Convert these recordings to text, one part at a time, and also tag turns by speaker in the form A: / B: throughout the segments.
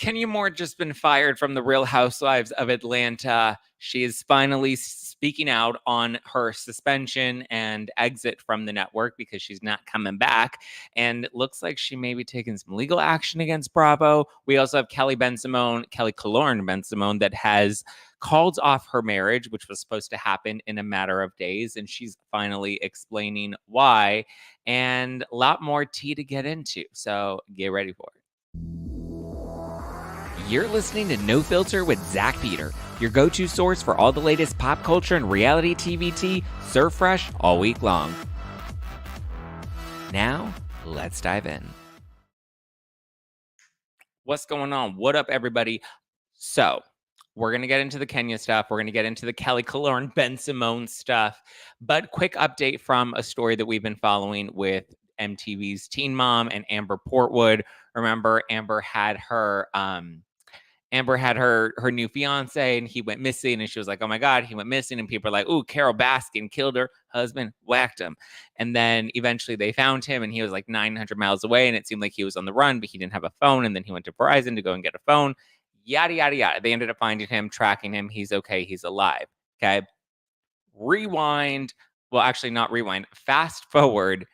A: Kenya Moore just been fired from the Real Housewives of Atlanta. She is finally speaking out on her suspension and exit from the network because she's not coming back. And it looks like she may be taking some legal action against Bravo. We also have Kelly Bensimone, Kelly Bensimone, that has called off her marriage, which was supposed to happen in a matter of days. And she's finally explaining why, and a lot more tea to get into. So get ready for it. You're listening to No Filter with Zach Peter, your go-to source for all the latest pop culture and reality TV tea, served fresh all week long. Now, let's dive in. What's going on? What up, everybody? So, we're going to get into the Kenya stuff. We're going to get into the Kelly Bensimone stuff. But quick update from a story that we've been following with MTV's Teen Mom and Amber Portwood. Remember, Amber had her new fiance, and he went missing, and she was like, oh my God, he went missing. And people are like, ooh, Carol Baskin killed her husband, whacked him. And then eventually they found him, and he was like 900 miles away, and it seemed like he was on the run, but he didn't have a phone. And then he went to Verizon to go and get a phone, yada, yada, yada. They ended up finding him, tracking him. He's okay. He's alive. Okay. Rewind. Well, actually not rewind. Fast forward.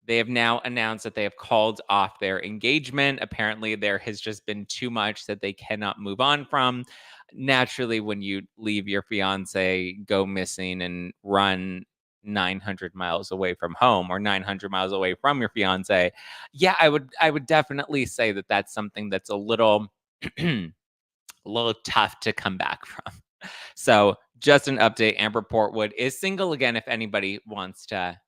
A: They have now announced that they have called off their engagement. Apparently, there has just been too much that they cannot move on from. Naturally, when you leave your fiance, go missing, and run 900 miles away from home or 900 miles away from your fiance, yeah, I would definitely say that that's something that's a little tough to come back from. So, just an update: Amber Portwood is single again. If anybody wants to,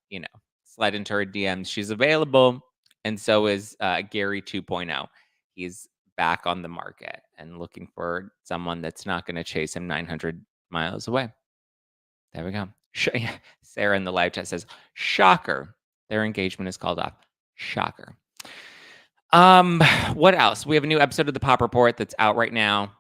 A: slide into her DMs, she's available, and so is Gary 2.0. He's back on the market and looking for someone that's not going to chase him 900 miles away. There we go. Sarah in the live chat says, shocker, their engagement is called off. Shocker. What else? We have a new episode of the Pop Report that's out right now.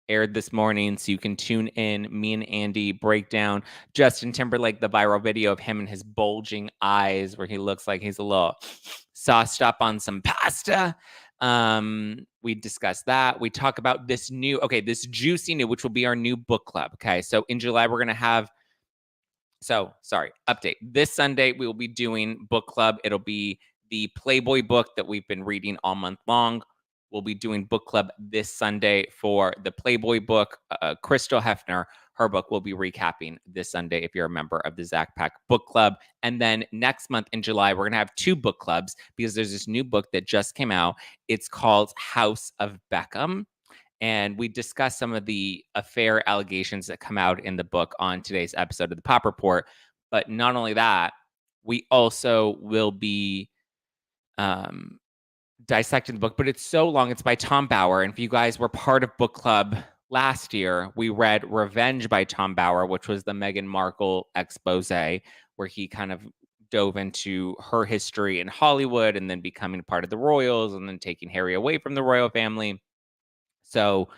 A: Aired this morning, so you can tune in. Me and Andy break down Justin Timberlake, the viral video of him and his bulging eyes, where he looks like he's a little sauced up on some pasta. We discuss that. We talk about this juicy new, which will be our new book club. Okay, so in July we're gonna have. Update. This Sunday we will be doing book club. It'll be the Playboy book that we've been reading all month long. We'll be doing book club this Sunday for the Playboy book. Crystal Hefner, her book, will be recapping this Sunday if you're a member of the Zack Pack Book Club. And then next month in July, we're going to have two book clubs because there's this new book that just came out. It's called House of Beckham. And we discussed some of the affair allegations that come out in the book on today's episode of the Pop Report. But not only that, we also will be dissecting the book, but it's so long. It's by Tom Bauer. And if you guys were part of book club last year, we read Revenge by Tom Bauer, which was the Meghan Markle expose, where he kind of dove into her history in Hollywood and then becoming part of the royals and then taking Harry away from the royal family. So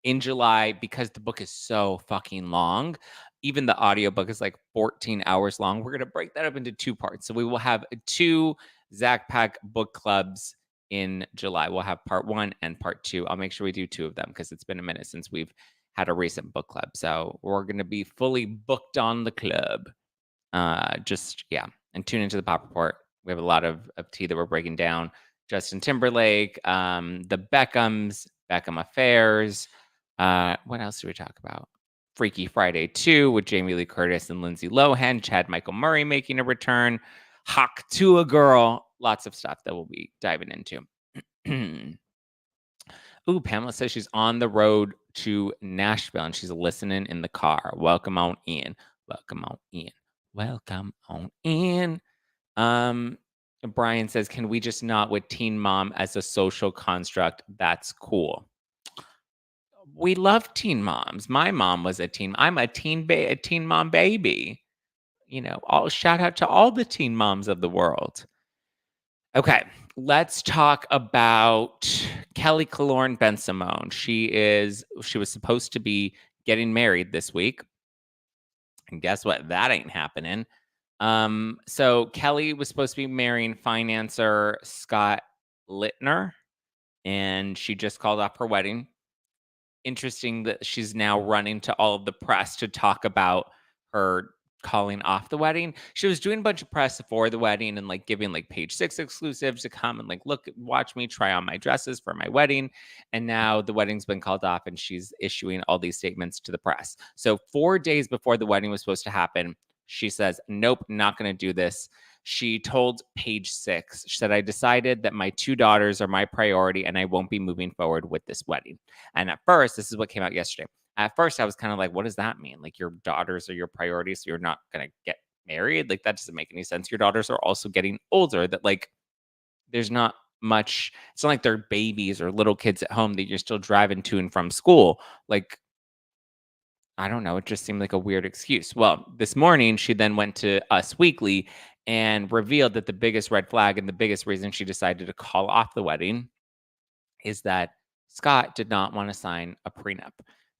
A: in July, because the book is so fucking long, even the audiobook is like 14 hours long, we're going to break that up into two parts. So we will have two Zack Pack book clubs in July. We'll have part 1 and part 2. I'll make sure we do 2 of them because it's been a minute since we've had a recent book club. So we're going to be fully booked on the club. And tune into the Pop Report. We have a lot of tea that we're breaking down. Justin Timberlake, the Beckhams, Beckham affairs. What else do we talk about? Freaky Friday 2 with Jamie Lee Curtis and Lindsay Lohan. Chad Michael Murray making a return. Hawk to a Girl. Lots of stuff that we'll be diving into. Ooh, Pamela says she's on the road to Nashville and she's listening in the car. Welcome on in. Welcome on in. Welcome on in. Brian says, can we just not with Teen Mom as a social construct? That's cool. We love teen moms. My mom was a teen. I'm a teen mom baby. All shout out to all the teen moms of the world. Okay, let's talk about Kelly Bensimone. She was supposed to be getting married this week. And guess what? That ain't happening. So Kelly was supposed to be marrying financer Scott Littner. and she just called off her wedding. Interesting that she's now running to all of the press to talk about her calling off the wedding. She was doing a bunch of press before the wedding and like giving like page 6 exclusives to come and like look, watch me try on my dresses for my wedding. And now the wedding's been called off and she's issuing all these statements to the press. So 4 days before the wedding was supposed to happen, she says, "Nope, not going to do this." She told Page Six, she said, "I decided that my 2 daughters are my priority and I won't be moving forward with this wedding." And at first, this is what came out yesterday. At first, I was kind of like, what does that mean? Like, your daughters are your priority, so you're not going to get married? Like, that doesn't make any sense. Your daughters are also getting older, that, like, there's not much, it's not like they're babies or little kids at home that you're still driving to and from school. Like, I don't know. It just seemed like a weird excuse. Well, this morning, she then went to Us Weekly and revealed that the biggest red flag and the biggest reason she decided to call off the wedding is that Scott did not want to sign a prenup.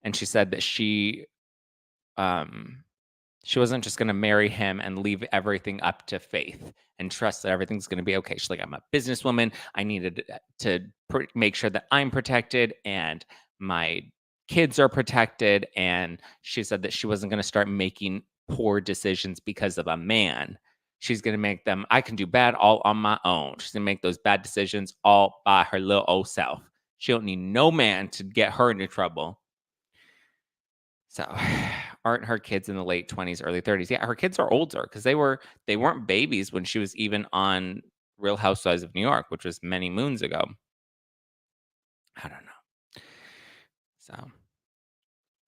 A: And she said that um she wasn't just going to marry him and leave everything up to Faith and trust that everything's going to be okay. She's like, "I'm a businesswoman. I needed to make sure that I'm protected and my kids are protected." And she said that she wasn't going to start making poor decisions because of a man. She's going to make them, I can do bad all on my own. She's going to make those bad decisions all by her little old self. She don't need no man to get her into trouble. So, aren't her kids in the late 20s, early 30s? Yeah, her kids are older because they weren't babies when she was even on Real Housewives of New York, which was many moons ago. I don't know. So,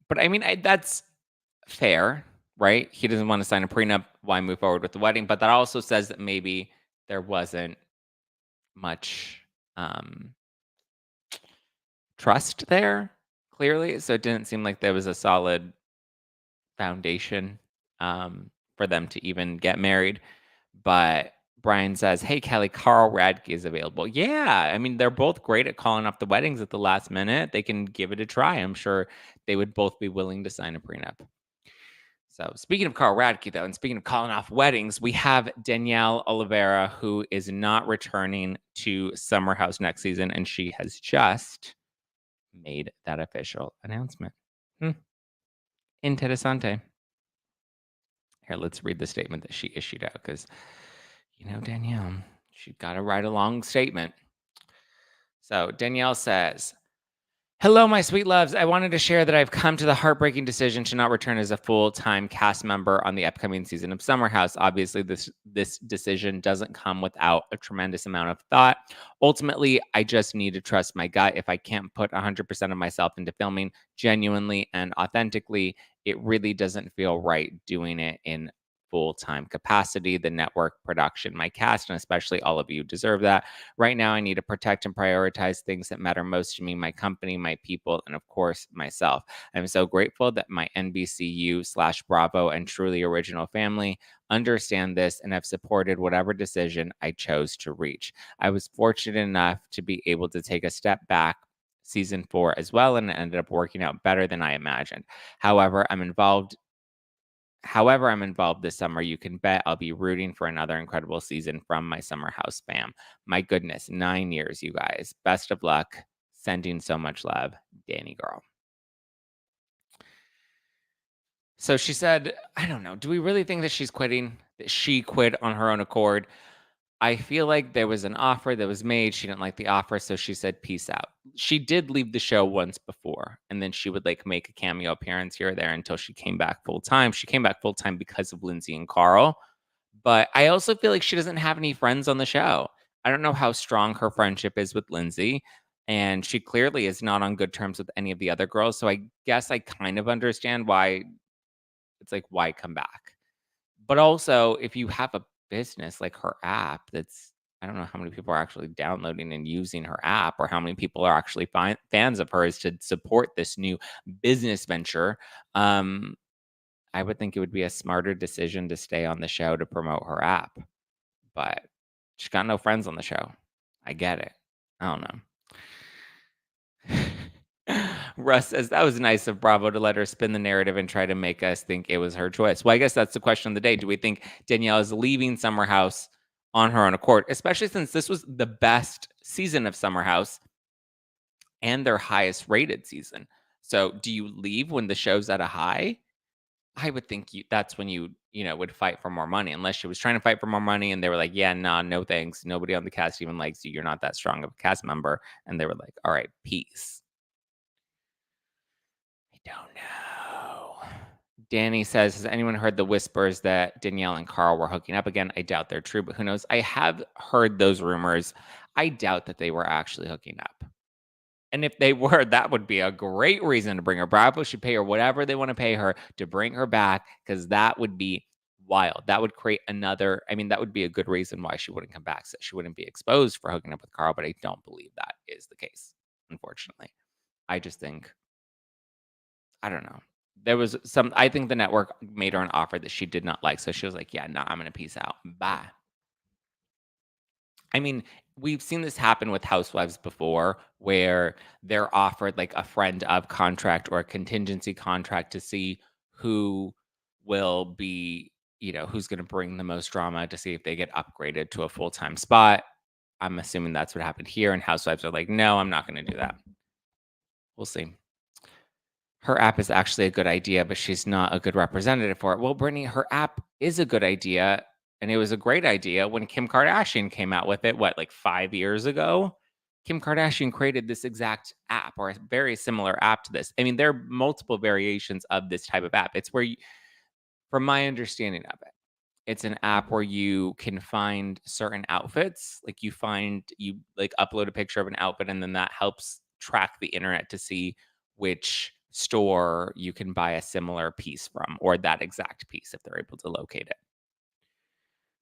A: but I mean, that's fair, right? He doesn't want to sign a prenup. Why move forward with the wedding? But that also says that maybe there wasn't much trust there, clearly. So it didn't seem like there was a solid foundation for them to even get married. But Brian says, "Hey, Kelly, Carl Radke is available." Yeah, I mean, they're both great at calling off the weddings at the last minute. They can give it a try. I'm sure they would both be willing to sign a prenup. So, speaking of Carl Radke, though, and speaking of calling off weddings, we have Danielle Olivera, who is not returning to Summer House next season, and she has just made that official announcement. Interessante. Here, let's read the statement that she issued out because, Danielle, she got to write a long statement. So Danielle says, "Hello, my sweet loves. I wanted to share that I've come to the heartbreaking decision to not return as a full-time cast member on the upcoming season of Summer House. Obviously, this decision doesn't come without a tremendous amount of thought. Ultimately, I just need to trust my gut. If I can't put 100% of myself into filming genuinely and authentically, it really doesn't feel right doing it in full-time capacity. The network, production, my cast, and especially all of you deserve that. Right now, I need to protect and prioritize things that matter most to me, my company, my people, and of course, myself. I'm so grateful that my NBCU/Bravo and truly original family understand this and have supported whatever decision I chose to reach. I was fortunate enough to be able to take a step back season 4 as well, and it ended up working out better than I imagined. However, I'm involved this summer, you can bet I'll be rooting for another incredible season from my Summer House fam. My goodness, 9 years, you guys. Best of luck. Sending so much love, Danny girl." So she said, I don't know. Do we really think that she's quitting? That she quit on her own accord? I feel like there was an offer that was made. She didn't like the offer, so she said, "Peace out." She did leave the show once before, and then she would like make a cameo appearance here or there until she came back full time. She came back full time because of Lindsay and Carl. But I also feel like she doesn't have any friends on the show. I don't know how strong her friendship is with Lindsay, and she clearly is not on good terms with any of the other girls. So I guess I kind of understand why it's like, why come back? But also, if you have a business like her app, I don't know how many people are actually downloading and using her app, or how many people are actually fans of hers to support this new business venture. Um, I would think it would be a smarter decision to stay on the show to promote her app, but she's got no friends on the show. I get it. I don't know. Russ says, "That was nice of Bravo to let her spin the narrative and try to make us think it was her choice." Well, I guess that's the question of the day. Do we think Danielle is leaving Summer House on her own accord, especially since this was the best season of Summer House? and their highest rated season. So do you leave when the show's at a high? I would think that's when you would fight for more money, unless she was trying to fight for more money and they were like, "Yeah, nah, no thanks. Nobody on the cast even likes you. You're not that strong of a cast member." And they were like, "All right, peace." I don't know. Danny says, "Has anyone heard the whispers that Danielle and Carl were hooking up again? I doubt they're true, but who knows?" I have heard those rumors. I doubt that they were actually hooking up. And if they were, that would be a great reason to bring her. Bravo should pay her whatever they want to pay her to bring her back, because that would be wild. That would create another. I mean, that would be a good reason why she wouldn't come back. So she wouldn't be exposed for hooking up with Carl, but I don't believe that is the case, unfortunately. I just think, I don't know. There was I think the network made her an offer that she did not like. So she was like, yeah, no, I'm going to peace out. Bye. I mean, we've seen this happen with housewives before where they're offered like a friend of contract or a contingency contract to see who will be, who's going to bring the most drama to see if they get upgraded to a full time spot. I'm assuming that's what happened here. And housewives are like, no, I'm not going to do that. We'll see. Her app is actually a good idea, but she's not a good representative for it. Well, Brittany, her app is a good idea. And it was a great idea when Kim Kardashian came out with it, what, like 5 years ago? Kim Kardashian created this exact app or a very similar app to this. I mean, there are multiple variations of this type of app. It's where, from my understanding of it, it's an app where you can find certain outfits. Like you like upload a picture of an outfit and then that helps track the internet to see which store you can buy a similar piece from or that exact piece if they're able to locate it.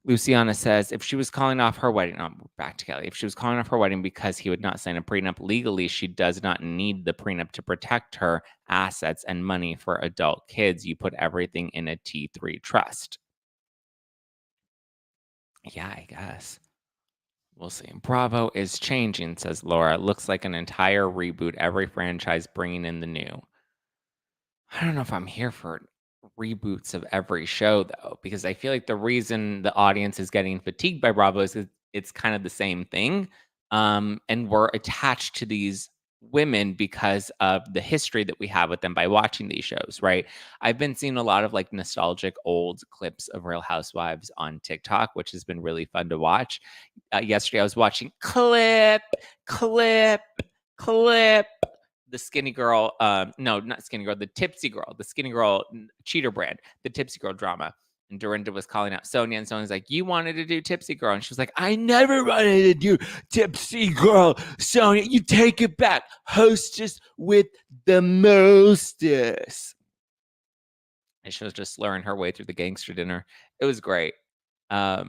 A: Luciana says if she was calling off her wedding, back to Kelly. If she was calling off her wedding because he would not sign a prenup legally, she does not need the prenup to protect her assets and money for adult kids. You put everything in a T3 trust. Yeah, I guess. We'll see. Bravo is changing, says Laura. Looks like an entire reboot, every franchise bringing in the new. I don't know if I'm here for reboots of every show, though, because I feel like the reason the audience is getting fatigued by Bravo is it's kind of the same thing. And we're attached to these women because of the history that we have with them by watching these shows, right? I've been seeing a lot of like nostalgic old clips of Real Housewives on TikTok, which has been really fun to watch. Yesterday, I was watching clip, the skinny girl, no, not skinny girl, the tipsy girl, the skinny girl cheater brand, the tipsy girl drama. And Dorinda was calling out Sonia, and Sonia's like, "You wanted to do Tipsy Girl." And she was like, "I never wanted to do Tipsy Girl. Sonia, you take it back. Hostess with the mostest." And she was just slurring her way through the gangster dinner. It was great. Yeah.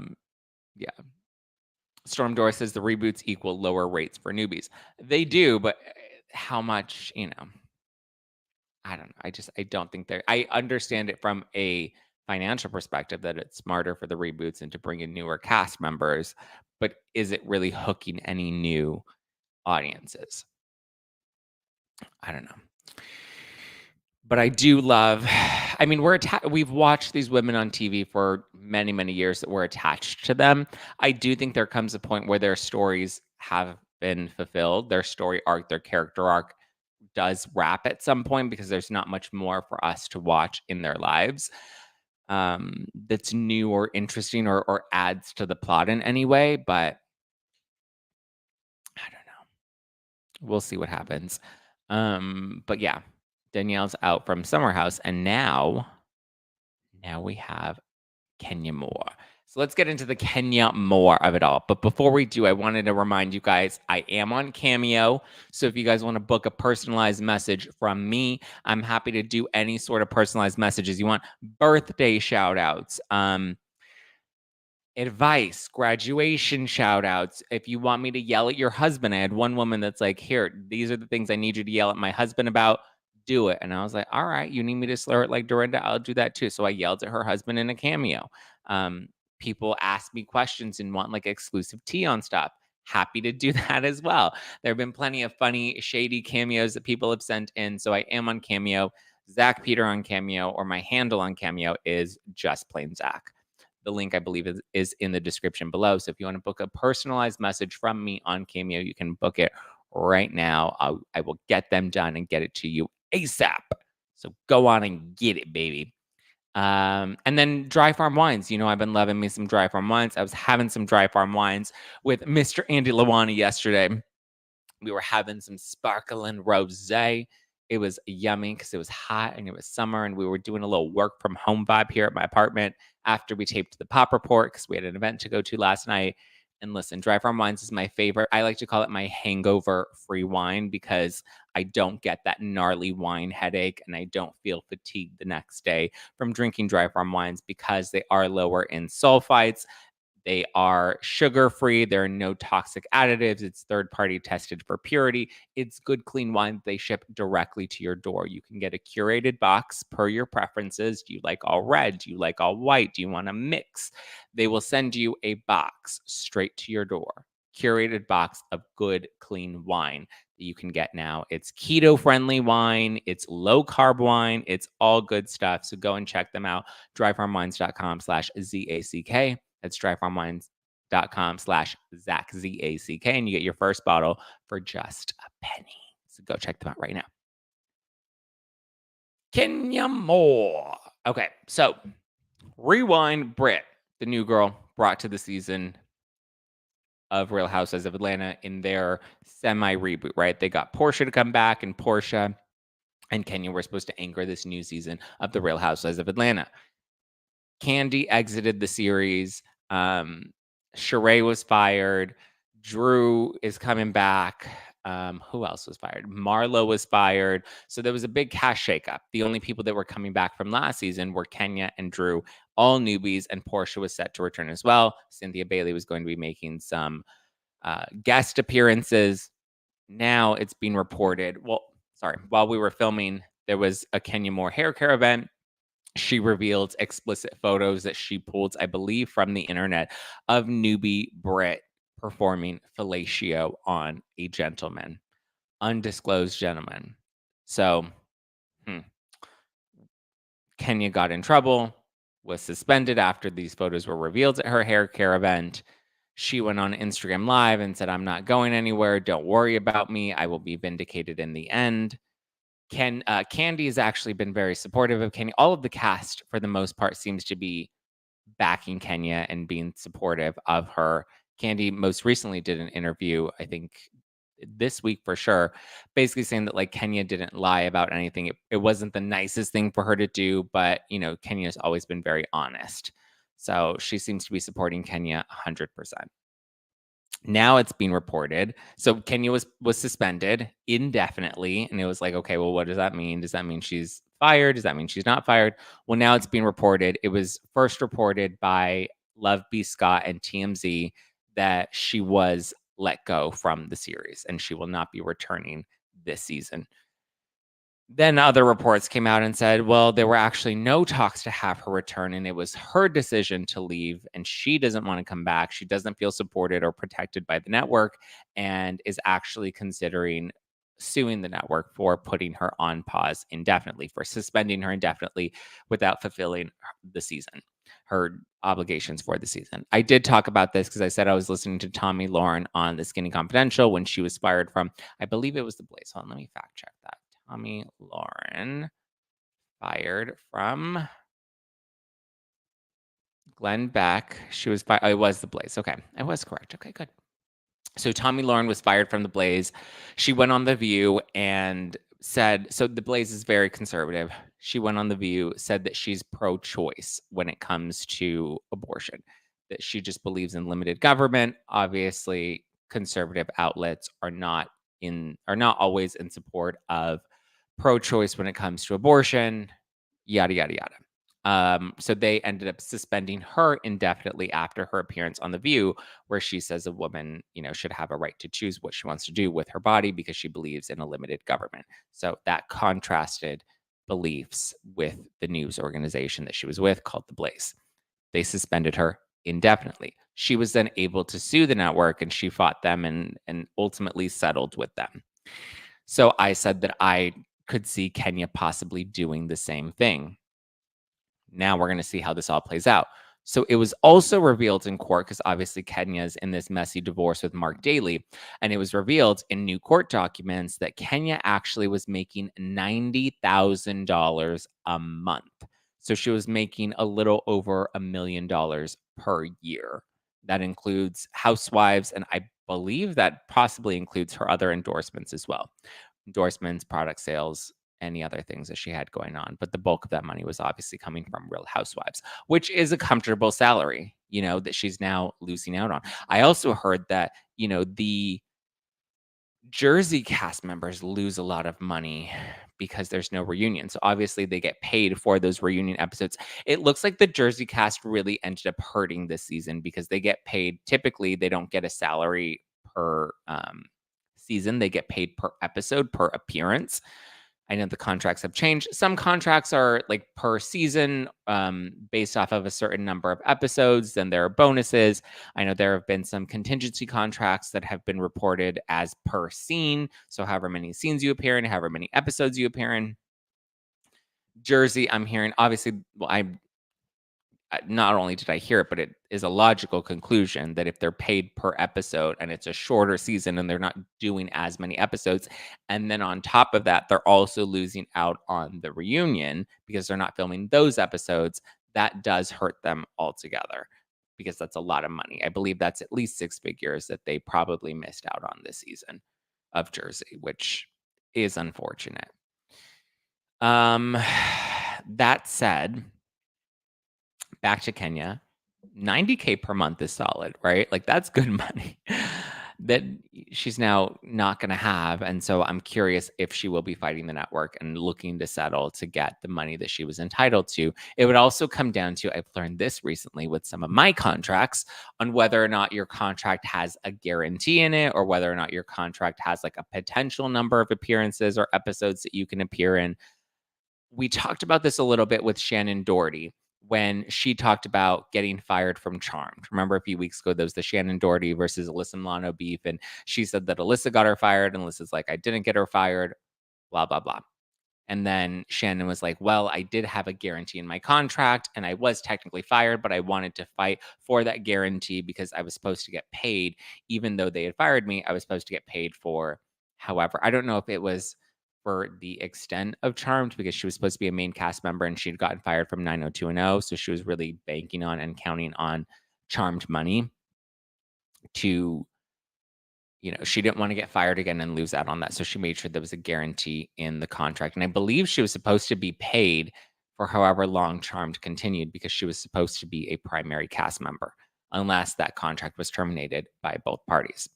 A: Storm Door says the reboots equal lower rates for newbies. They do, but how much, I don't know. I don't think I understand it from a financial perspective that it's smarter for the reboots and to bring in newer cast members, but is it really hooking any new audiences? I don't know. But I do love, I mean, we've watched these women on TV for many, many years that we're attached to them. I do think there comes a point where their stories have been fulfilled. Their story arc, their character arc does wrap at some point because there's not much more for us to watch in their lives that's new or interesting or adds to the plot in any way. But I don't know. We'll see what happens. But yeah, Danielle's out from Summer House, and now we have Kenya Moore. So let's get into the Kenya Moore of it all. But before we do, I wanted to remind you guys, I am on Cameo. So if you guys want to book a personalized message from me, I'm happy to do any sort of personalized messages you want. Birthday shout outs, advice, graduation shout outs. If you want me to yell at your husband, I had one woman that's like, here, these are the things I need you to yell at my husband about. Do it. And I was like, all right, you need me to slur it like Dorinda? I'll do that too. So I yelled at her husband in a Cameo. People ask me questions and want like exclusive tea on stuff. Happy to do that as well. There have been plenty of funny, shady cameos that people have sent in. So I am on Cameo. Zack Peter on Cameo, or my handle on Cameo is just plain Zack. The link, I believe, is in the description below. So if you want to book a personalized message from me on Cameo, you can book it right now. I will get them done and get it to you ASAP. So go on and get it, baby. And then dry farm wines. I've been loving me some dry farm wines. I was having some dry farm wines with Mr. Andy Lawani yesterday. We were having some sparkling rosé. It was yummy because it was hot and it was summer, and we were doing a little work from home vibe here at my apartment after we taped the Pop Report because we had an event to go to last night. And listen, dry farm wines is my favorite. I like to call it my hangover-free wine because I don't get that gnarly wine headache and I don't feel fatigued the next day from drinking dry farm wines because they are lower in sulfites. They are sugar-free. There are no toxic additives. It's third-party tested for purity. It's good, clean wine. They ship directly to your door. You can get a curated box per your preferences. Do you like all red? Do you like all white? Do you want to mix? They will send you a box straight to your door. Curated box of good, clean wine that you can get now. It's keto-friendly wine. It's low-carb wine. It's all good stuff. So go and check them out. dryfarmwines.com/ZACK. That's dryfarmwines.com/Zack, ZACK, and you get your first bottle for just a penny. So go check them out right now. Kenya Moore. Okay, so rewind Brit, the new girl brought to the season of Real Housewives of Atlanta in their semi-reboot, right? They got Portia to come back, and Portia and Kenya were supposed to anchor this new season of the Real Housewives of Atlanta. Kandi exited the series. Sheree was fired. Drew is coming back. Who else was fired? Marlo was fired. So there was a big cast shakeup. The only people that were coming back from last season were Kenya and Drew, all newbies, and Portia was set to return as well. Cynthia Bailey was going to be making some guest appearances. Now it's being reported. While we were filming, there was a Kenya Moore hair care event. She revealed explicit photos that she pulled, I believe, from the internet of newbie Brit performing fellatio on a gentleman, undisclosed gentleman. So, Kenya got in trouble, was suspended after these photos were revealed at her hair care event. She went on Instagram Live and said, "I'm not going anywhere. Don't worry about me. I will be vindicated in the end." Kandi has actually been very supportive of Kenya. All of the cast, for the most part, seems to be backing Kenya and being supportive of her. Kandi most recently did an interview, I think this week for sure, basically saying that Kenya didn't lie about anything. It wasn't the nicest thing for her to do, but Kenya's always been very honest. So she seems to be supporting Kenya 100%. Now it's being reported. So Kenya was suspended indefinitely. And it was like, okay, well, what does that mean? Does that mean she's fired? Does that mean she's not fired? Well, now it's being reported. It was first reported by Love B. Scott and TMZ that she was let go from the series and she will not be returning this season. Then other reports came out and said, well, there were actually no talks to have her return, and it was her decision to leave, and she doesn't want to come back. She doesn't feel supported or protected by the network and is actually considering suing the network for putting her on pause indefinitely, for suspending her indefinitely without fulfilling the season, her obligations for the season. I did talk about this because I said I was listening to Tomi Lahren on The Skinny Confidential when she was fired from, I believe it was The Blaze. Hold on, let me fact check that. Tomi Lahren fired from Glenn Beck. She was fired. Oh, it was The Blaze. Okay, I was correct. Okay, good. So Tomi Lahren was fired from The Blaze. She went on The View and said, so The Blaze is very conservative. She went on The View, said that she's pro-choice when it comes to abortion, that she just believes in limited government. Obviously, conservative outlets are not always in support of pro-choice when it comes to abortion, yada, yada, yada. So they ended up suspending her indefinitely after her appearance on The View, where she says a woman, should have a right to choose what she wants to do with her body because she believes in a limited government. So that contrasted beliefs with the news organization that she was with called The Blaze. They suspended her indefinitely. She was then able to sue the network, and she fought them and ultimately settled with them. So I said that I could see Kenya possibly doing the same thing. Now we're going to see how this all plays out. So it was also revealed in court because obviously Kenya's in this messy divorce with Mark Daly. And it was revealed in new court documents that Kenya actually was making $90,000 a month. So she was making a little over $1 million per year. That includes housewives, and I believe that possibly includes her other endorsements as well. Endorsements, product sales, any other things that she had going on. But the bulk of that money was obviously coming from Real Housewives, which is a comfortable salary, that she's now losing out on. I also heard that, the Jersey cast members lose a lot of money because there's no reunion. So obviously they get paid for those reunion episodes. It looks like the Jersey cast really ended up hurting this season because they get paid. Typically, they don't get a salary per season. They get paid per episode, per appearance. I know the contracts have changed. Some contracts are like per season, based off of a certain number of episodes. Then there are bonuses. I know there have been some contingency contracts that have been reported as per scene. So however many scenes you appear in, however many episodes you appear in. Jersey, I'm hearing, obviously, well, not only did I hear it, but it is a logical conclusion that if they're paid per episode and it's a shorter season and they're not doing as many episodes, and then on top of that, they're also losing out on the reunion because they're not filming those episodes, that does hurt them altogether because that's a lot of money. I believe that's at least 6 figures that they probably missed out on this season of Jersey, which is unfortunate. That said, back to Kenya, $90K per month is solid, right? Like that's good money that she's now not going to have. And so I'm curious if she will be fighting the network and looking to settle to get the money that she was entitled to. It would also come down to, I've learned this recently with some of my contracts, on whether or not your contract has a guarantee in it or whether or not your contract has like a potential number of appearances or episodes that you can appear in. We talked about this a little bit with Shannon Doherty when she talked about getting fired from Charmed. Remember a few weeks ago, there was the Shannon Doherty versus Alyssa Milano beef, and she said that Alyssa got her fired, and Alyssa's like, I didn't get her fired, blah, blah, blah. And then Shannon was like, well, I did have a guarantee in my contract, and I was technically fired, but I wanted to fight for that guarantee because I was supposed to get paid. Even though they had fired me, I was supposed to get paid for however. I don't know if it was for the extent of Charmed because she was supposed to be a main cast member and she'd gotten fired from 90210. So she was really banking on and counting on Charmed money to, she didn't want to get fired again and lose out on that. So she made sure there was a guarantee in the contract. And I believe she was supposed to be paid for however long Charmed continued because she was supposed to be a primary cast member unless that contract was terminated by both parties.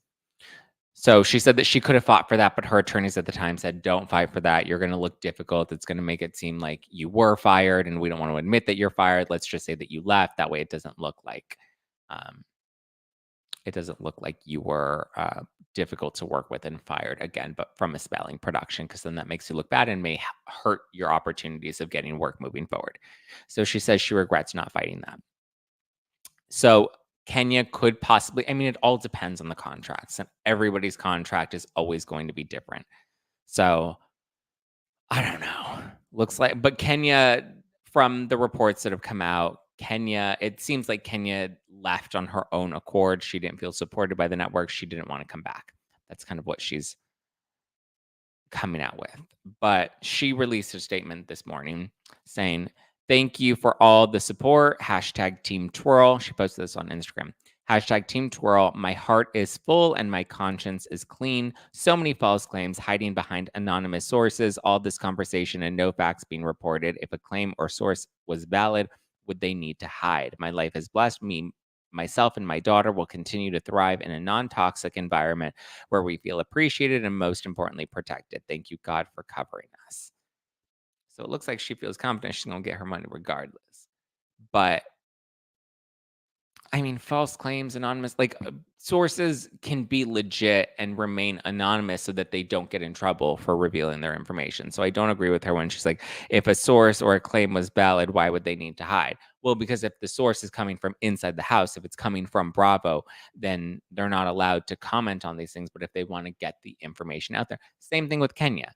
A: So she said that she could have fought for that, but her attorneys at the time said, don't fight for that. You're going to look difficult. It's going to make it seem like you were fired and we don't want to admit that you're fired. Let's just say that you left. That way it doesn't look like you were difficult to work with and fired again, but from a spelling production, because then that makes you look bad and may hurt your opportunities of getting work moving forward. So she says she regrets not fighting that. So Kenya could possibly, it all depends on the contracts, and everybody's contract is always going to be different. So I don't know. Looks like, but Kenya, from the reports that have come out, it seems like Kenya left on her own accord. She didn't feel supported by the network. She didn't want to come back. That's kind of what she's coming out with. But she released a statement this morning saying, thank you for all the support. Hashtag Team Twirl. She posted this on Instagram. Hashtag Team Twirl. My heart is full and my conscience is clean. So many false claims hiding behind anonymous sources. All this conversation and no facts being reported. If a claim or source was valid, would they need to hide? My life has blessed me. Myself and my daughter will continue to thrive in a non-toxic environment where we feel appreciated and most importantly protected. Thank you, God, for covering us. So it looks like she feels confident she's going to get her money regardless. But false claims, anonymous, sources can be legit and remain anonymous so that they don't get in trouble for revealing their information. So I don't agree with her when she's like, if a source or a claim was valid, why would they need to hide? Well, because if the source is coming from inside the house, if it's coming from Bravo, then they're not allowed to comment on these things. But if they want to get the information out there, same thing with Kenya.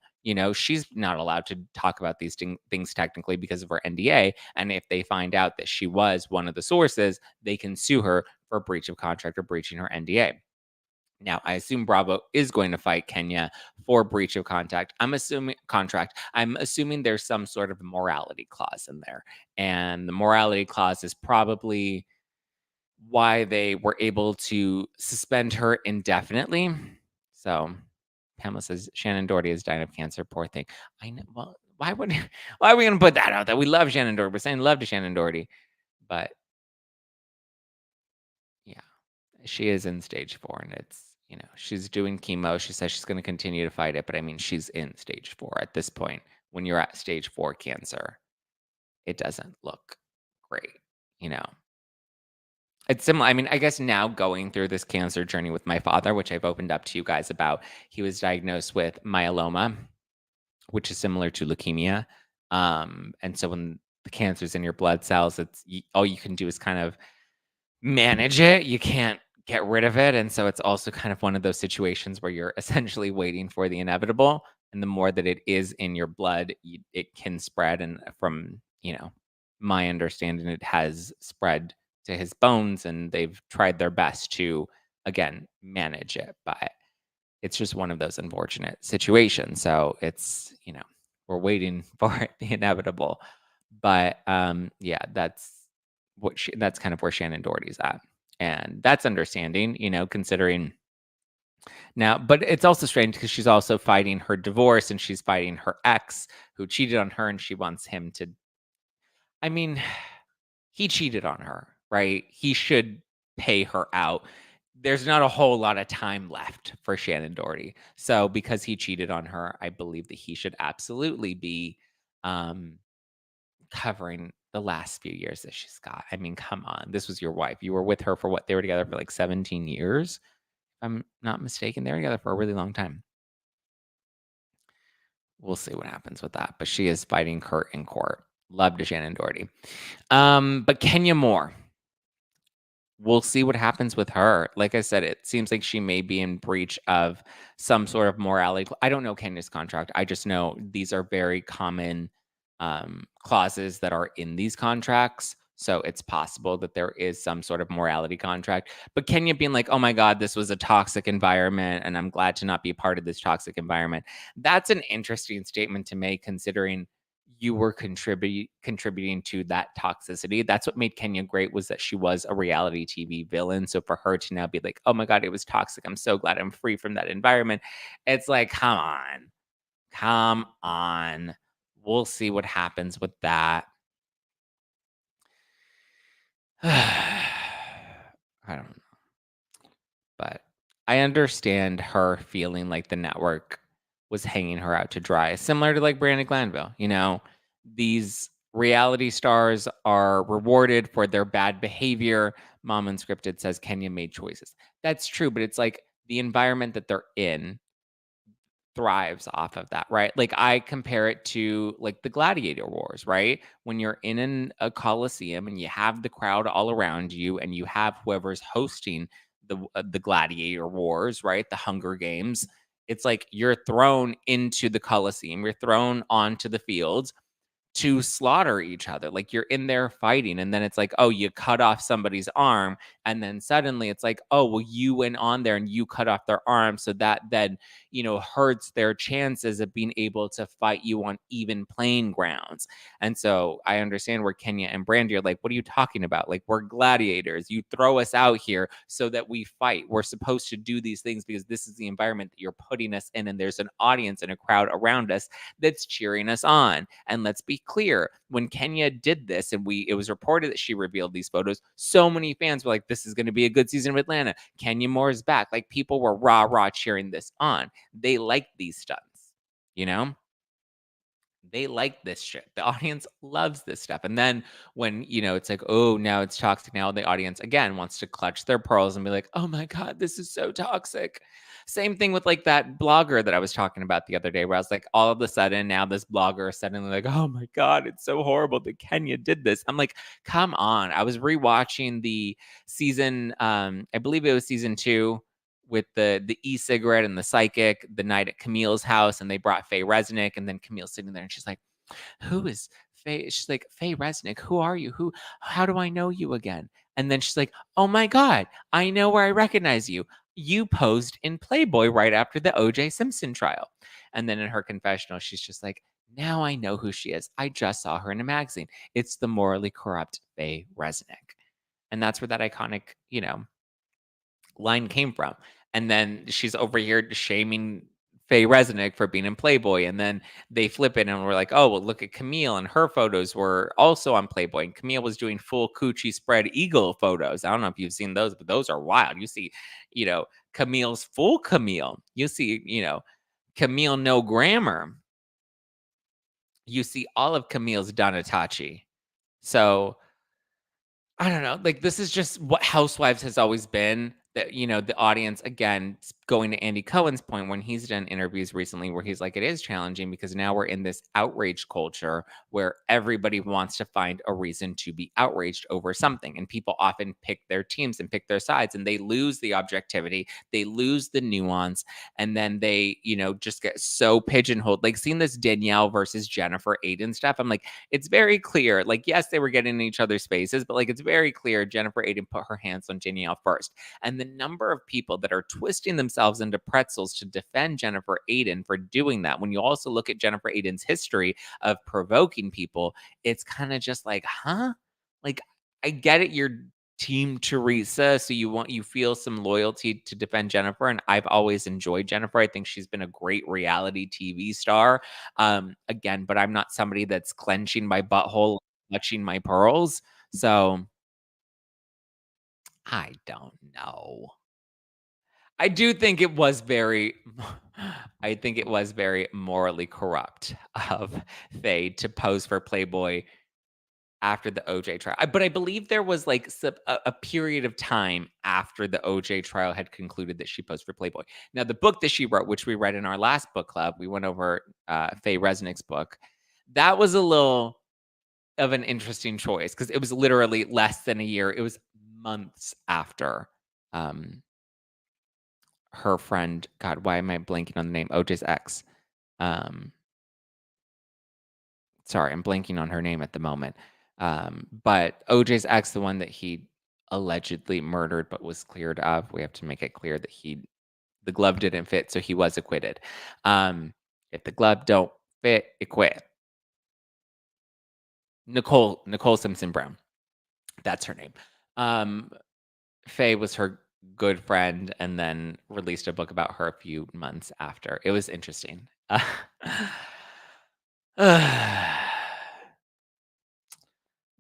A: She's not allowed to talk about these things technically because of her NDA. And if they find out that she was one of the sources, they can sue her for breach of contract or breaching her NDA. Now, I assume Bravo is going to fight Kenya for breach of contract. I'm assuming there's some sort of morality clause in there. And the morality clause is probably why they were able to suspend her indefinitely. So Pamela says Shannon Doherty is dying of cancer. Poor thing. I know. Well, why are we going to put that out there? We love Shannon Doherty. We're saying love to Shannon Doherty, but yeah, she is in stage 4, and it's she's doing chemo. She says she's going to continue to fight it, but I mean, she's in stage 4 at this point. When you're at stage 4 cancer, it doesn't look great. It's similar. I mean, I guess now going through this cancer journey with my father, which I've opened up to you guys about, he was diagnosed with myeloma, which is similar to leukemia. And so when the cancer's in your blood cells, all you can do is kind of manage it. You can't get rid of it. And so it's also kind of one of those situations where you're essentially waiting for the inevitable. And the more that it is in your blood, it can spread. And from, my understanding, it has spread to his bones, and they've tried their best to, again, manage it. But it's just one of those unfortunate situations. So it's, we're waiting for the inevitable. But yeah, that's kind of where Shannon Doherty's at. And that's understanding, considering now, but it's also strange because she's also fighting her divorce, and she's fighting her ex who cheated on her, and she wants him to, I mean, he cheated on her, right? He should pay her out. There's not a whole lot of time left for Shannon Doherty. So because he cheated on her, I believe that he should absolutely be um, covering the last few years that she's got. I mean, come on. This was your wife. You were with her for what? They were together for like 17 years. If I'm not mistaken. They were together for a really long time. We'll see what happens with that. But she is fighting Kurt in court. Love to Shannon Doherty. But Kenya Moore. We'll see what happens with her. Like I said, it seems like she may be in breach of some sort of morality. I don't know Kenya's contract. I just know these are very common clauses that are in these contracts. So it's possible that there is some sort of morality contract. But Kenya being like, oh my God, this was a toxic environment, and I'm glad to not be a part of this toxic environment. That's an interesting statement to make, considering you were contributing to that toxicity. That's what made Kenya great, was that she was a reality TV villain. So for her to now be like, oh my God, it was toxic, I'm so glad I'm free from that environment. It's like, come on. We'll see what happens with that. I don't know. But I understand her feeling like the network was hanging her out to dry, similar to like Brandon Glanville. These reality stars are rewarded for their bad behavior. Mom Unscripted says Kenya made choices. That's true, but it's like the environment that they're in thrives off of that, right? Like I compare it to like the gladiator wars, right? When you're in a coliseum and you have the crowd all around you, and you have whoever's hosting the gladiator wars, right? The Hunger Games. It's like you're thrown into the coliseum, you're thrown onto the fields to slaughter each other. Like you're in there fighting, and then it's like, oh, you cut off somebody's arm, and then suddenly it's like, oh, well, you went on there and you cut off their arm, so that then hurts their chances of being able to fight you on even playing grounds. And so I understand where Kenya and Brandy are like, what are you talking about? Like, we're gladiators. You throw us out here so that we fight. We're supposed to do these things because this is the environment that you're putting us in, and there's an audience and a crowd around us that's cheering us on. And let's be clear, when Kenya did this, and it was reported that she revealed these photos, so many fans were like, this is going to be a good season of Atlanta. Kenya Moore is back. Like, people were rah cheering this on. They like these stunts, they like this shit. The audience loves this stuff. And then when, it's like, oh, now it's toxic. Now the audience again wants to clutch their pearls and be like, oh my God, this is so toxic. Same thing with like that blogger that I was talking about the other day, where I was like, all of a sudden now this blogger is suddenly like, oh my God, it's so horrible that Kenya did this. I'm like, come on. I was rewatching the season, I believe it was season 2, with the e-cigarette and the psychic the night at Camille's house, and they brought Faye Resnick, and then Camille's sitting there and she's like, who is Faye? She's like, Faye Resnick, who are you? How do I know you again? And then she's like, oh my God, I know where I recognize you. You posed in Playboy right after the OJ Simpson trial. And then in her confessional, she's just like, now I know who she is. I just saw her in a magazine. It's the morally corrupt Faye Resnick. And that's where that iconic, line came from. And then she's over here shaming Faye Resnick for being in Playboy. And then they flip it and we're like, oh, well, look at Camille. And her photos were also on Playboy. And Camille was doing full coochie spread eagle photos. I don't know if you've seen those, but those are wild. You see, Camille's full Camille. You see, Camille no grammar. You see all of Camille's Donatachi. So I don't know. Like, this is just what Housewives has always been. That, the audience, again, going to Andy Cohen's point when he's done interviews recently where he's like, it is challenging because now we're in this outrage culture where everybody wants to find a reason to be outraged over something. And people often pick their teams and pick their sides, and they lose the objectivity, they lose the nuance, and then they, just get so pigeonholed. Like, seeing this Danielle versus Jennifer Aiden stuff, I'm like, it's very clear. Like, yes, they were getting in each other's spaces, but like, it's very clear Jennifer Aiden put her hands on Danielle first. And the number of people that are twisting themselves into pretzels to defend Jennifer Aiden for doing that, when you also look at Jennifer Aiden's history of provoking people, it's kind of just like, huh? Like, I get it, you're Team Teresa, so you feel some loyalty to defend Jennifer, and I've always enjoyed Jennifer. I think she's been a great reality TV star. Again, but I'm not somebody that's clenching my butthole, clutching my pearls. So I don't know. I do think it was very I think it was very morally corrupt of Faye to pose for Playboy after the OJ trial. But I believe there was like a period of time after the OJ trial had concluded that she posed for Playboy. Now, the book that she wrote, which we read in our last book club, we went over Faye Resnick's book. That was a little of an interesting choice because it was literally less than a year. It was months after um, her friend, God, why am I blanking on the name? OJ's ex. Um, sorry, I'm blanking on her name at the moment. But OJ's ex, the one that he allegedly murdered but was cleared of, we have to make it clear that the glove didn't fit, so he was acquitted. If the glove don't fit, it quit. Nicole Simpson Brown. That's her name. Faye was her good friend and then released a book about her a few months after. It was interesting.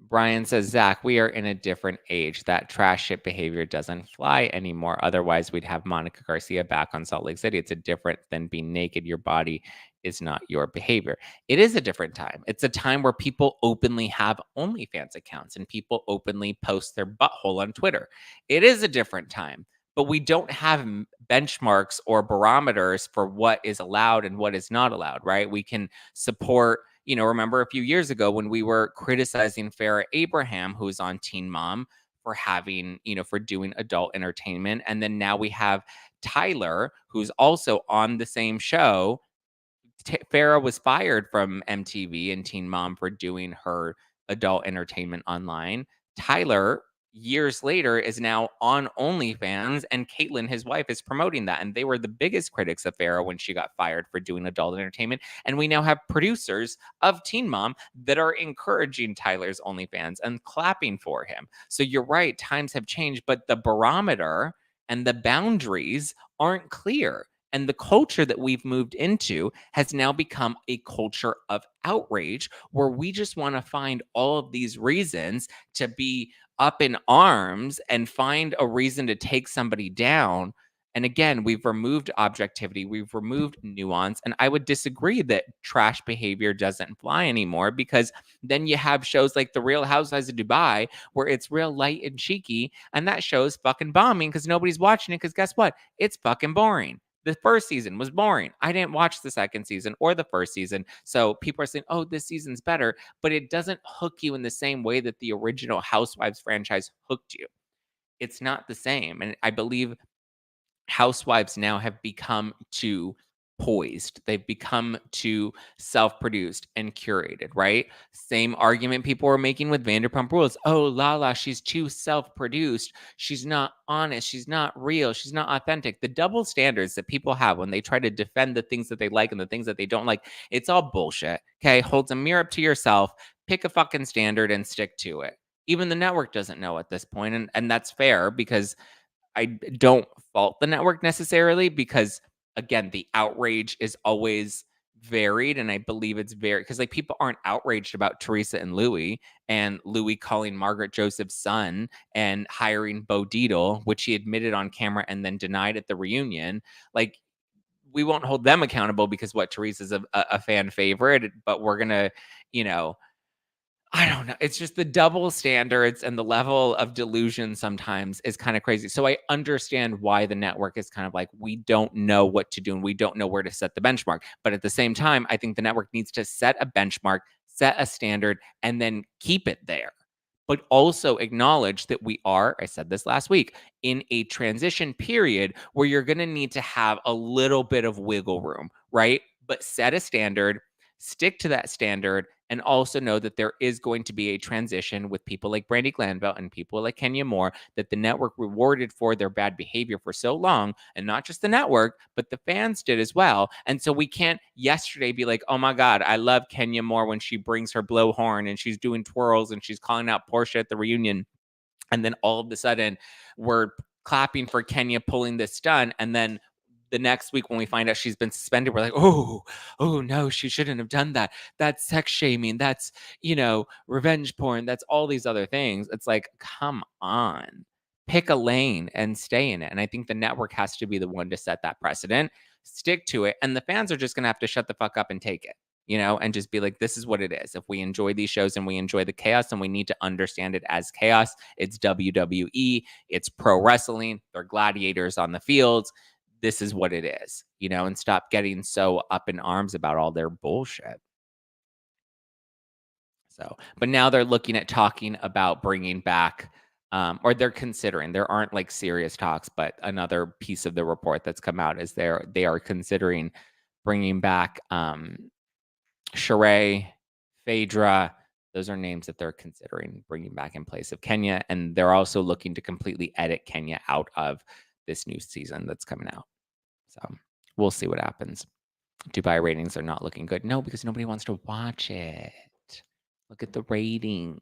A: Brian says, Zach, we are in a different age. That trash shit behavior doesn't fly anymore. Otherwise, we'd have Monica Garcia back on Salt Lake City. It's a different than being naked. Your body is not your behavior. It is a different time. It's a time where people openly have OnlyFans accounts and people openly post their butthole on Twitter. It is a different time, but we don't have benchmarks or barometers for what is allowed and what is not allowed, right? We can support, remember a few years ago when we were criticizing Farrah Abraham, who's on Teen Mom, for having, for doing adult entertainment. And then now we have Tyler, who's also on the same show. Farrah was fired from MTV and Teen Mom for doing her adult entertainment online. Tyler, years later, is now on OnlyFans, and Caitlyn, his wife, is promoting that. And they were the biggest critics of Farrah when she got fired for doing adult entertainment. And we now have producers of Teen Mom that are encouraging Tyler's OnlyFans and clapping for him. So you're right, times have changed, but the barometer and the boundaries aren't clear. And the culture that we've moved into has now become a culture of outrage where we just want to find all of these reasons to be up in arms and find a reason to take somebody down. And again, we've removed objectivity, we've removed nuance. And I would disagree that trash behavior doesn't fly anymore, because then you have shows like The Real Housewives of Dubai where it's real light and cheeky. And that show's fucking bombing because nobody's watching it because guess what? It's fucking boring. The first season was boring. I didn't watch the second season or the first season. So people are saying, oh, this season's better, but it doesn't hook you in the same way that the original Housewives franchise hooked you. It's not the same. And I believe housewives now have become too poised. They've become too self-produced and curated, right? Same argument people were making with Vanderpump Rules. Oh, Lala, she's too self-produced. She's not honest. She's not real. She's not authentic. The double standards that people have when they try to defend the things that they like and the things that they don't like, it's all bullshit. Okay, hold a mirror up to yourself, pick a fucking standard and stick to it. Even the network doesn't know at this point, and that's fair because don't fault the network necessarily because again, the outrage is always varied, and I believe it's very because like people aren't outraged about Teresa and Louis calling Margaret Joseph's son and hiring Bo Dietl, which he admitted on camera and then denied at the reunion. Like we won't hold them accountable because what Teresa's a fan favorite, but we're gonna, you know, I don't know. It's just the double standards and the level of delusion sometimes is kind of crazy. So I understand why the network is kind of like, we don't know what to do and we don't know where to set the benchmark. But at the same time, I think the network needs to set a benchmark, set a standard, and then keep it there. But also acknowledge that we are, I said this last week, in a transition period where you're going to need to have a little bit of wiggle room, right? But set a standard, stick to that standard, and also know that there is going to be a transition with people like Brandy Glanville and people like Kenya Moore that the network rewarded for their bad behavior for so long, and not just the network, but the fans did as well. And so we can't yesterday be like, oh my God, I love Kenya Moore when she brings her blowhorn and she's doing twirls and she's calling out Portia at the reunion. And then all of a sudden, we're clapping for Kenya pulling this stunt. And then the next week when we find out she's been suspended, we're like, oh no, she shouldn't have done that. That's sex shaming. That's, revenge porn. That's all these other things. It's like, come on, pick a lane and stay in it. And I think the network has to be the one to set that precedent, stick to it. And the fans are just going to have to shut the fuck up and take it. And just be like, this is what it is. If we enjoy these shows and we enjoy the chaos and we need to understand it as chaos, it's WWE, it's pro wrestling, they're gladiators on the fields. This is what it is, and stop getting so up in arms about all their bullshit. So, but now they're looking at talking about bringing back, or they're considering. There aren't like serious talks, but another piece of the report that's come out is they are considering bringing back Sheree, Phaedra. Those are names that they're considering bringing back in place of Kenya, and they're also looking to completely edit Kenya out of this new season that's coming out. So we'll see what happens. Dubai ratings are not looking good. No, because nobody wants to watch it. Look at the ratings.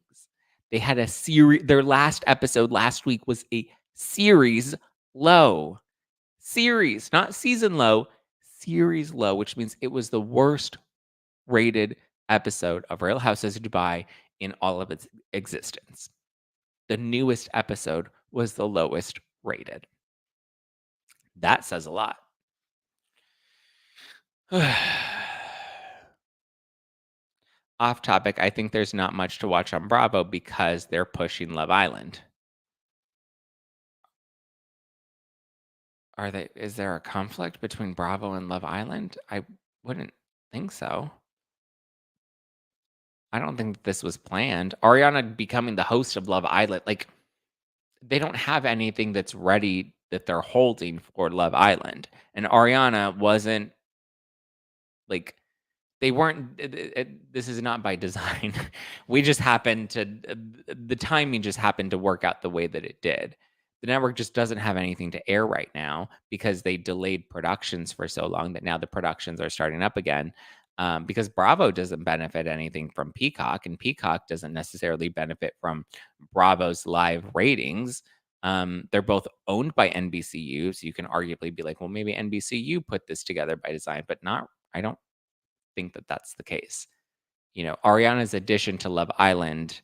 A: They had a series. Their last episode last week was a series low. Series, not season low, series low, which means it was the worst rated episode of Real Housewives of Dubai in all of its existence. The newest episode was the lowest rated. That says a lot. Off topic, I think there's not much to watch on Bravo because they're pushing Love Island. Is there a conflict between Bravo and Love Island? I wouldn't think so. I don't think this was planned. Ariana becoming the host of Love Island, like they don't have anything that's ready that they're holding for Love Island. And Ariana wasn't like they weren't this is not by design. We just happened to the timing just happened to work out the way that it did. The network just doesn't have anything to air right now because they delayed productions for so long that now the productions are starting up again. Because Bravo doesn't benefit anything from Peacock, and Peacock doesn't necessarily benefit from Bravo's live ratings. They're both owned by NBCU, so you can arguably be like, well, maybe NBCU put this together by design, but not. I don't think that that's the case. Ariana's addition to Love Island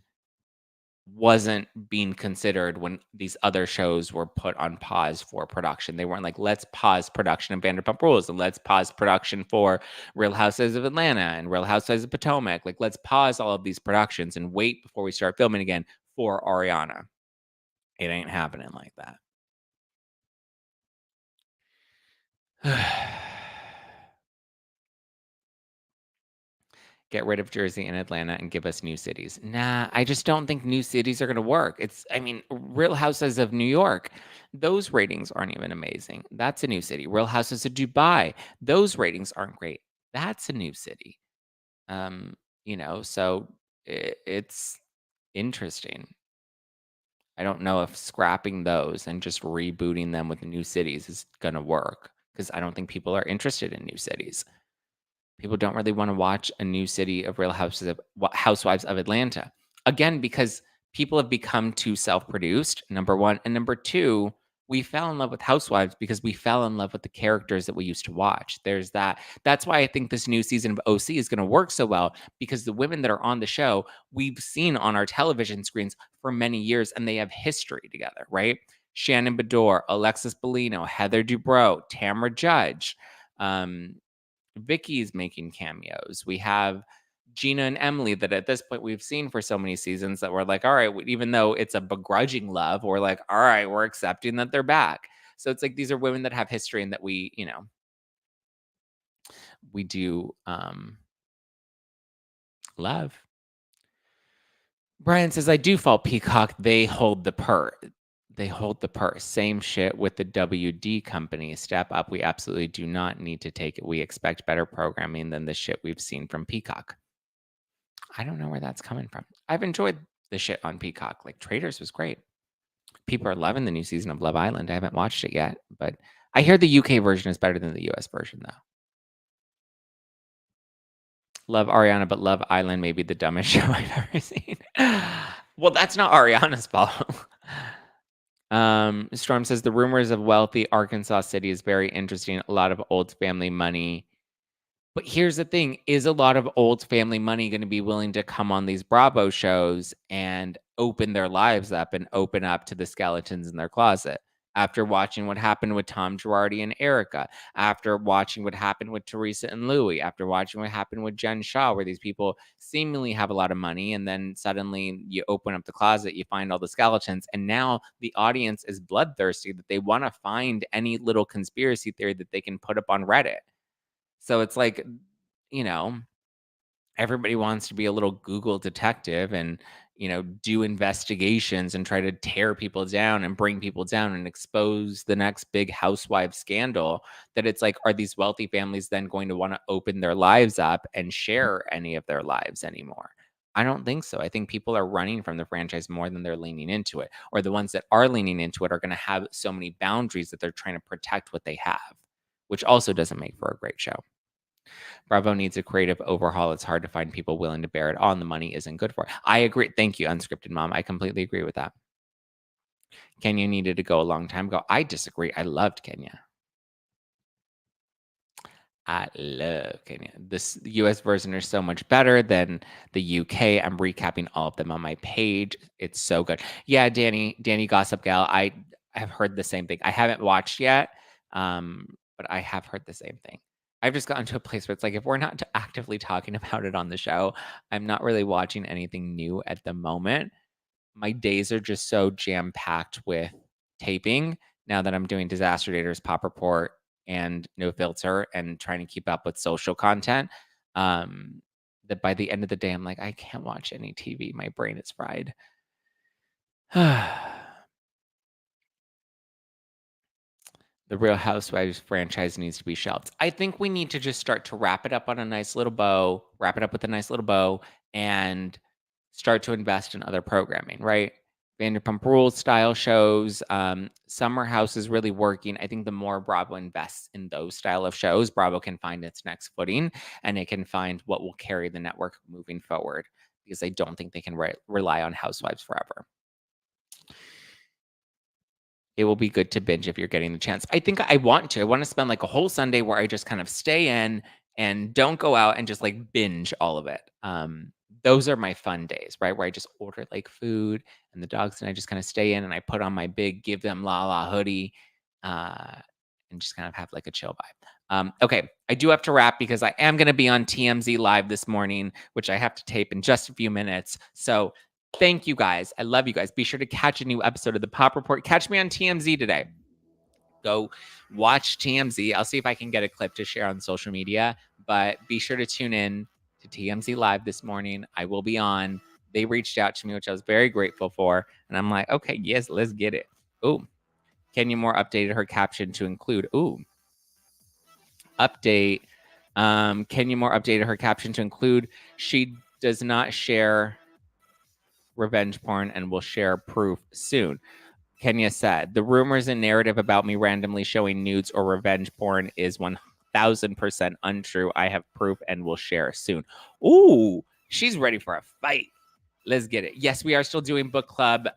A: wasn't being considered when these other shows were put on pause for production. They weren't like, let's pause production of Vanderpump Rules and let's pause production for Real Housewives of Atlanta and Real Housewives of Potomac. Like, let's pause all of these productions and wait before we start filming again for Ariana. It ain't happening like that. Get rid of Jersey and Atlanta and give us new cities. Nah, I just don't think new cities are going to work. Real Houses of New York, those ratings aren't even amazing. That's a new city. Real Houses of Dubai, those ratings aren't great. That's a new city. So it's interesting. I don't know if scrapping those and just rebooting them with new cities is going to work because I don't think people are interested in new cities. People don't really want to watch a new city of Real Housewives of Atlanta. Again, because people have become too self-produced, number one. And number two, we fell in love with Housewives because we fell in love with the characters that we used to watch. There's that. That's why I think this new season of OC is going to work so well because the women that are on the show, we've seen on our television screens for many years and they have history together, right? Shannon Bedore, Alexis Bellino, Heather Dubrow, Tamra Judge. Vicky's making cameos. We have Gina and Emily that at this point we've seen for so many seasons that we're like, all right, even though it's a begrudging love, we're like, all right, we're accepting that they're back. So it's like these are women that have history and that we do love. Brian says, I do fault Peacock. They hold the purse. Same shit with the WD company. Step up. We absolutely do not need to take it. We expect better programming than the shit we've seen from Peacock. I don't know where that's coming from. I've enjoyed the shit on Peacock. Like Traders was great. People are loving the new season of Love Island. I haven't watched it yet, but I hear the UK version is better than the US version, though. Love Ariana, but Love Island may be the dumbest show I've ever seen. Well, that's not Ariana's fault. Storm says the rumors of wealthy Arkansas City is very interesting. A lot of old family money. But here's the thing, is a lot of old family money going to be willing to come on these Bravo shows and open their lives up and open up to the skeletons in their closet? After watching what happened with Tom Girardi and Erica, after watching what happened with Teresa and Louie, after watching what happened with Jen Shaw, where these people seemingly have a lot of money, and then suddenly you open up the closet, you find all the skeletons, and now the audience is bloodthirsty that they want to find any little conspiracy theory that they can put up on Reddit. So it's like, everybody wants to be a little Google detective and, do investigations and try to tear people down and bring people down and expose the next big housewife scandal. That it's like, are these wealthy families then going to want to open their lives up and share any of their lives anymore? I don't think so. I think people are running from the franchise more than they're leaning into it, or the ones that are leaning into it are going to have so many boundaries that they're trying to protect what they have, which also doesn't make for a great show. Bravo needs a creative overhaul. It's hard to find people willing to bear it on. The money isn't good for it. I agree. Thank you, Unscripted Mom. I completely agree with that. Kenya needed to go a long time ago. I disagree. I loved Kenya. I love Kenya. The US version is so much better than the UK. I'm recapping all of them on my page. It's so good. Yeah, Danny Gossip Gal. I have heard the same thing. I haven't watched yet, but I have heard the same thing. I've just gotten to a place where it's like, if we're not actively talking about it on the show, I'm not really watching anything new at the moment. My days are just so jam-packed with taping now that I'm doing Disaster Daters, Pop Report, and No Filter, and trying to keep up with social content, that by the end of the day, I'm like, I can't watch any TV. My brain is fried. The Real Housewives franchise needs to be shelved. I think we need to just start to wrap it up with a nice little bow, and start to invest in other programming, right? Vanderpump Rules style shows. Summer House is really working. I think the more Bravo invests in those style of shows, Bravo can find its next footing, and it can find what will carry the network moving forward, because I don't think they can rely on Housewives forever. It will be good to binge if you're getting the chance. I think I want to spend like a whole Sunday where I just kind of stay in and don't go out and just like binge all of it. Those are my fun days, right? Where I just order like food and the dogs and I just kind of stay in and I put on my big Give Them La La hoodie, and just kind of have like a chill vibe. Okay, I do have to wrap because I am going to be on TMZ Live this morning, which I have to tape in just a few minutes. So thank you guys. I love you guys. Be sure to catch a new episode of the Pop Report. Catch me on TMZ today. Go watch TMZ. I'll see if I can get a clip to share on social media, but be sure to tune in to TMZ Live this morning. I will be on. They reached out to me, which I was very grateful for. And I'm like, okay, yes, let's get it. Ooh, Kenya Moore updated her caption to include, update. Kenya Moore updated her caption to include, she does not share revenge porn and will share proof soon. Kenya said, the rumors and narrative about me randomly showing nudes or revenge porn is 1000% untrue. I have proof and will share soon. Ooh, she's ready for a fight. Let's get it. Yes, we are still doing book club.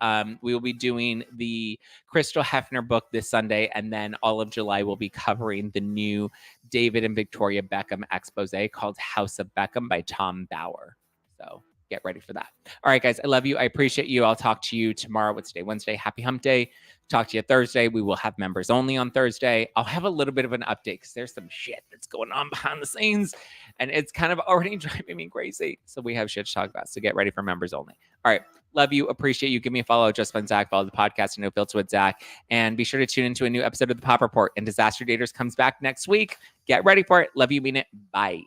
A: We will be doing the Crystal Hefner book this Sunday, and then all of July we'll be covering the new David and Victoria Beckham expose called House of Beckham by Tom Bauer. So get ready for that. All right, guys, I love you. I appreciate you. I'll talk to you tomorrow. What's today? Wednesday. Happy Hump Day. Talk to you Thursday. We will have members only on Thursday. I'll have a little bit of an update because there's some shit that's going on behind the scenes, and it's kind of already driving me crazy. So we have shit to talk about. So get ready for members only. All right. Love you. Appreciate you. Give me a follow. Just Fun Zack. Follow the podcast. No Filter with Zack. And be sure to tune into a new episode of the Pop Report. And Disaster Daters comes back next week. Get ready for it. Love you. Mean it. Bye.